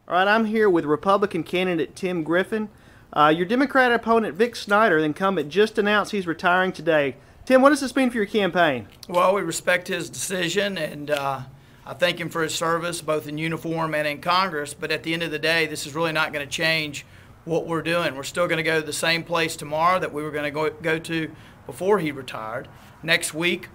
All right, I'm here with Republican candidate Tim Griffin. Your Democratic opponent, Vic Snyder, the incumbent, just announced he's retiring today. Tim, what does this mean for your campaign? Well, we respect his decision, and I thank him for his service, both in uniform and in Congress. But at the end of the day, this is really not going to change what we're doing. We're still going to go to the same place tomorrow that we were going to go to before he retired. Next week,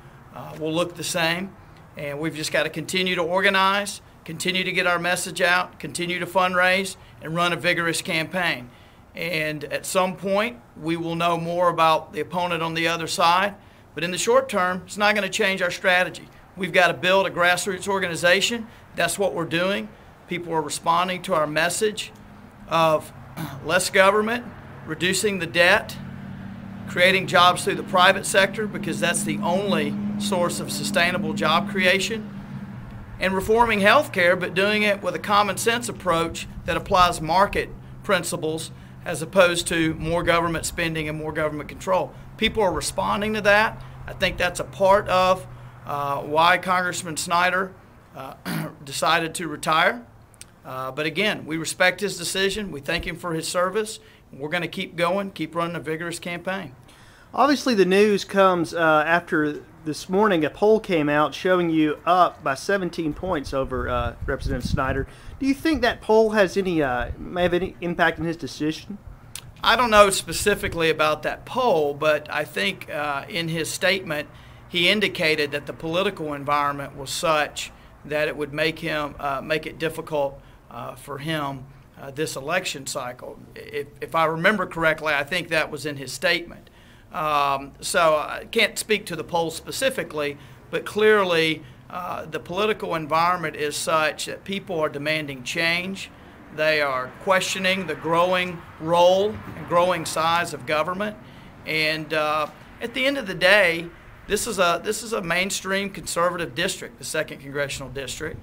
we'll look the same, and we've just got to continue to organize, continue to get our message out, continue to fundraise, and run a vigorous campaign. And at some point, we will know more about the opponent on the other side. But in the short term, it's not going to change our strategy. We've got to build a grassroots organization. That's what we're doing. People are responding to our message of less government, reducing the debt, creating jobs through the private sector, because that's the only source of sustainable job creation, and reforming health care, but doing it with a common sense approach that applies market principles as opposed to more government spending and more government control. People are responding to that. I think that's a part of why Congressman Snyder decided to retire. But again, we respect his decision. We thank him for his service. We're going to keep going, keep running a vigorous campaign. Obviously, the news comes after this morning a poll came out showing you up by 17 points over Representative Snyder. Do you think that poll has may have any impact on his decision? I don't know specifically about that poll, but I think in his statement he indicated that the political environment was such that it would make it difficult for him this election cycle. If I remember correctly, I think that was in his statement. So I can't speak to the poll specifically, but clearly the political environment is such that people are demanding change. They are questioning the growing role and growing size of government. And at the end of the day, this is a mainstream conservative district, the 2nd Congressional District,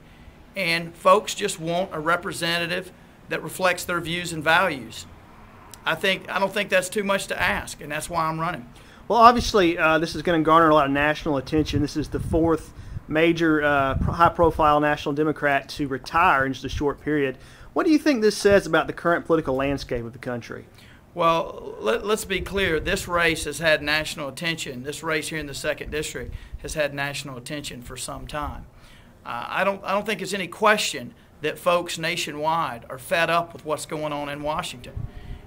and folks just want a representative that reflects their views and values. I don't think that's too much to ask, and that's why I'm running. Well, obviously, this is going to garner a lot of national attention. This is the 4th major high-profile national Democrat to retire in just a short period. What do you think this says about the current political landscape of the country? Well, let's be clear. This race has had national attention. This race here in the 2nd District has had national attention for some time. I don't think there's any question that folks nationwide are fed up with what's going on in Washington.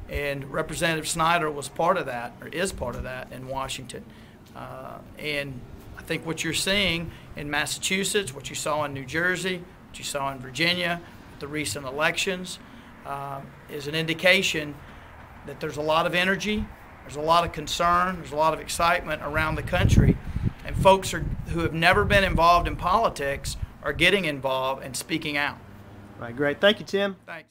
And Representative Snyder was part of that, or is part of that, in Washington. And I think what you're seeing in Massachusetts, what you saw in New Jersey, what you saw in Virginia, the recent elections, is an indication that there's a lot of energy, there's a lot of concern, there's a lot of excitement around the country, and folks who have never been involved in politics are getting involved and speaking out. All right, great. Thank you, Tim. Thanks.